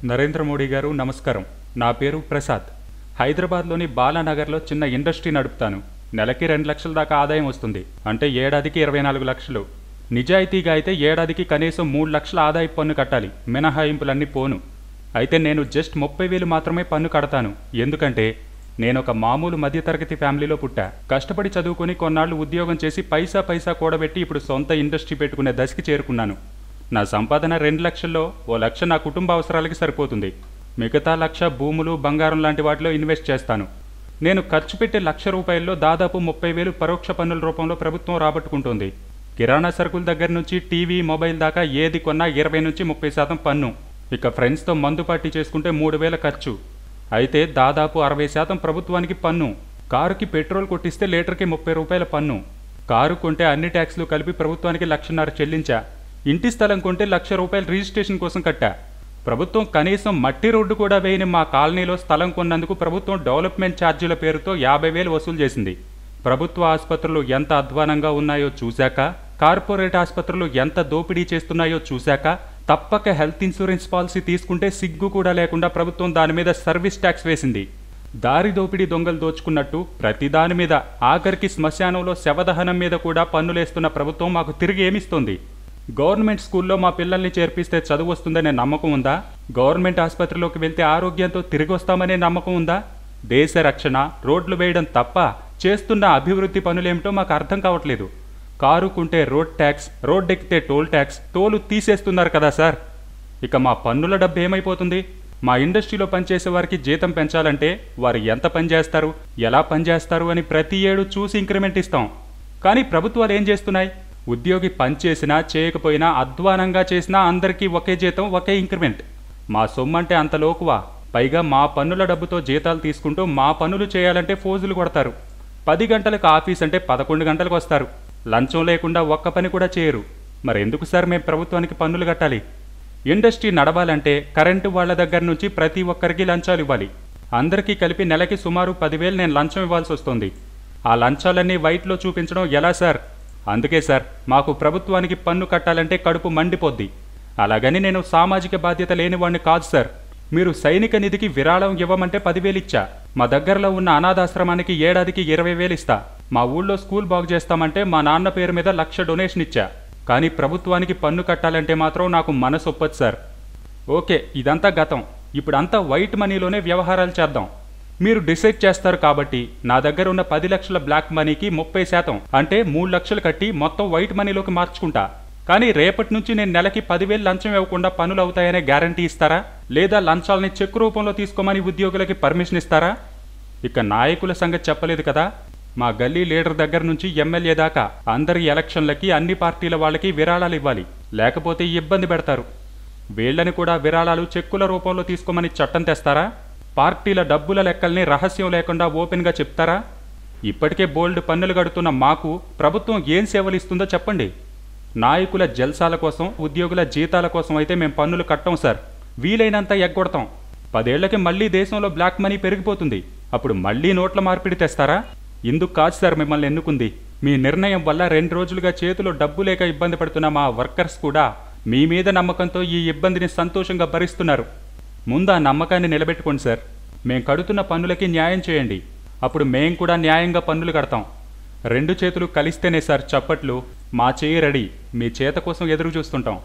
నరేంద్ర మోడీ గారు నమస్కారం. నా పేరు ప్రసాద్. హైదరాబాద్లోని బాలానగర్లో చిన్న ఇండస్ట్రీ నడుపుతాను. నెలకి 2 లక్షల దాకా ఆదాయం వస్తుంది. అంటే ఏడాదికి 24 లక్షలు. నిజాయితీగా అయితే ఏడాదికి కనీసం 3 లక్షల ఆదాయపు పన్ను కట్టాలి. మినహాయింపులన్నీ పోను. అయితే నేను జస్ట్ 30,000 మాత్రమే పన్ను కడతాను. ఎందుకంటే నేను ఒక మామూలు మధ్యతరగతి ఫ్యామిలీలో పుట్టా. కష్టపడి చదువుకొని కొన్నాళ్ళు ఉద్యోగం చేసి పైసా కూడబెట్టి ఇప్పుడు సొంత ఇండస్ట్రీ పెట్టుకునే దశకి చేరుకున్నాను. నా సంపాదన 2 లక్షల్లో 1 లక్ష నా కుటుంబ అవసరాలకి సరిపోతుంది. మిగతా 1 లక్ష భూములు, బంగారం లాంటి వాటిలో ఇన్వెస్ట్ చేస్తాను. నేను ఖర్చు పెట్టే 1 లక్ష రూపాయల్లో దాదాపు 30,000 పరోక్ష పన్నుల రూపంలో ప్రభుత్వం రాబట్టుకుంటోంది. కిరాణా సరుకుల దగ్గర నుంచి టీవీ, మొబైల్ దాకా ఏది కొన్నా 20 నుంచి 30% పన్ను. ఇక ఫ్రెండ్స్తో మందు పార్టీ చేసుకుంటే 3,000 ఖర్చు. అయితే దాదాపు 60% ప్రభుత్వానికి పన్ను. కారుకి పెట్రోల్ కొట్టిస్తే లీటర్కి 30 రూపాయల పన్ను. కారు కొంటే అన్ని ట్యాక్స్లు కలిపి ప్రభుత్వానికి 1,50,000 చెల్లించా. ఇంటి స్థలం కొంటే 1,00,000 రూపాయలు రిజిస్ట్రేషన్ కోసం కట్టా. ప్రభుత్వం కనీసం మట్టి రోడ్డు కూడా వేయని మా కాలనీలో స్థలం కొన్నందుకు ప్రభుత్వం డెవలప్మెంట్ ఛార్జీల పేరుతో 50,000 వసూలు చేసింది. ప్రభుత్వ ఆసుపత్రులు ఎంత అధ్వానంగా ఉన్నాయో చూశాక, కార్పొరేట్ ఆసుపత్రులు ఎంత దోపిడీ చేస్తున్నాయో చూశాక తప్పక హెల్త్ ఇన్సూరెన్స్ పాలసీ తీసుకుంటే సిగ్గు కూడా లేకుండా ప్రభుత్వం దాని మీద సర్వీస్ ట్యాక్స్ వేసింది. దారి దోపిడీ దొంగలు దోచుకున్నట్టు ప్రతి దాని మీద, ఆఖరికి శ్మశానంలో శవదహనం మీద కూడా పన్నులేస్తున్న ప్రభుత్వం మాకు తిరిగి ఏమిస్తోంది? గవర్నమెంట్ స్కూల్లో మా పిల్లల్ని చేర్పిస్తే చదువు వస్తుందనే నమ్మకం ఉందా? గవర్నమెంట్ ఆసుపత్రిలోకి వెళ్తే ఆరోగ్యంతో తిరిగి వస్తామనే నమ్మకం ఉందా? దేశ రక్షణ, రోడ్లు వేయడం తప్ప చేస్తున్న అభివృద్ధి పనులేమిటో మాకు అర్థం కావట్లేదు. కారు కుంటే రోడ్ ట్యాక్స్, రోడ్డెక్కితే టోల్ ట్యాక్స్, టోలు తీసేస్తున్నారు కదా సార్. ఇక మా పన్నుల డబ్బు ఏమైపోతుంది? మా ఇండస్ట్రీలో పనిచేసే వారికి జీతం పెంచాలంటే వారు ఎంత పనిచేస్తారు, ఎలా పనిచేస్తారు అని ప్రతి ఏడు చూసి ఇంక్రిమెంట్ ఇస్తాం. కానీ ప్రభుత్వాలు ఏం చేస్తున్నాయి? ఉద్యోగి పనిచేసినా చేయకపోయినా, అధ్వానంగా చేసినా అందరికీ ఒకే జీతం, ఒకే ఇంక్రిమెంట్. మా సొమ్మంటే అంత లోకువా? పైగా మా పన్నుల డబ్బుతో జీతాలు తీసుకుంటూ మా పనులు చేయాలంటే ఫోజులు కొడతారు. 10 గంటలకు ఆఫీస్ అంటే 11 గంటలకు వస్తారు. లంచం లేకుండా ఒక్క పని కూడా చేయరు. మరెందుకు సార్ మేము ప్రభుత్వానికి పన్నులు కట్టాలి? ఇండస్ట్రీ నడవాలంటే కరెంటు వాళ్ల దగ్గర నుంచి ప్రతి ఒక్కరికి లంచాలు ఇవ్వాలి. అందరికీ కలిపి నెలకి సుమారు 10,000 నేను లంచం ఇవ్వాల్సి వస్తుంది. ఆ లంచాలన్నీ వైట్లో చూపించడం ఎలా సార్? అందుకే సార్, మాకు ప్రభుత్వానికి పన్ను కట్టాలంటే కడుపు మండిపోద్ది. అలాగని నేను సామాజిక బాధ్యత లేనివాడిని కాదు సార్. మీరు సైనిక నిధికి విరాళం ఇవ్వమంటే 10,000 ఇచ్చా. మా దగ్గరలో ఉన్న అనాథాశ్రమానికి ఏడాదికి 20,000 ఇస్తా. మా ఊళ్ళో స్కూల్ బాగు చేస్తామంటే మా నాన్న పేరు మీద 1,00,000 డొనేషన్ ఇచ్చా. కానీ ప్రభుత్వానికి పన్ను కట్టాలంటే మాత్రం నాకు మనసు ఒప్పదు సార్. ఓకే, ఇదంతా గతం. ఇప్పుడంతా వైట్ మనీలోనే వ్యవహారాలు చేద్దాం. మీరు డిసైడ్ చేస్తారు కాబట్టి నా దగ్గర ఉన్న 10 లక్షల బ్లాక్ మనీకి 30% అంటే 3 లక్షలు కట్టి మొత్తం వైట్ మనీలోకి మార్చుకుంటా. కానీ రేపటి నుంచి నేను నెలకి 10,000 లంచం ఇవ్వకుండా పనులు అవుతాయనే గ్యారంటీ ఇస్తారా? లేదా లంచాలని చెక్ రూపంలో తీసుకోమని ఉద్యోగులకి పర్మిషన్ ఇస్తారా? ఇక నాయకుల సంగతి చెప్పలేదు కదా. మా గల్లీ లీడర్ దగ్గర నుంచి ఎమ్మెల్యే దాకా అందరి ఎలక్షన్లకి అన్ని పార్టీల వాళ్ళకి విరాళాలు ఇవ్వాలి, లేకపోతే ఇబ్బంది పెడతారు. వీళ్ళని కూడా విరాళాలు చెక్కుల రూపంలో తీసుకోమని చట్టం తెస్తారా? పార్టీల డబ్బుల లెక్కల్ని రహస్యం లేకుండా ఓపెన్గా చెప్తారా? ఇప్పటికే బోల్డ్ పన్నులు కడుతున్న మాకు ప్రభుత్వం ఏం సేవలు ఇస్తుందో చెప్పండి. నాయకుల జల్సాల కోసం, ఉద్యోగుల జీతాల కోసం అయితే మేము పన్నులు కట్టం సార్. వీలైనంత ఎగ్గొడతాం. 10 ఏళ్లకి మళ్లీ దేశంలో బ్లాక్ మనీ పెరిగిపోతుంది. అప్పుడు మళ్లీ నోట్ల మార్పిడి తెస్తారా? ఇందుకు కాదు సార్ మిమ్మల్ని ఎన్నుకుంది. మీ నిర్ణయం వల్ల 2 రోజులుగా చేతిలో డబ్బు లేక ఇబ్బంది పడుతున్న మా వర్కర్స్ కూడా మీ మీద నమ్మకంతో ఈ ఇబ్బందిని సంతోషంగా భరిస్తున్నారు. ముందు ఆ నమ్మకాన్ని నిలబెట్టుకోండి సార్. మేం కడుతున్న పన్నులకి న్యాయం చేయండి. అప్పుడు మేం కూడా న్యాయంగా పన్నులు కడతాం. 2 చేతులు కలిస్తేనే సార్ చప్పట్లు. మా చేయి రెడీ. మీ చేత కోసం ఎదురు చూస్తుంటాం.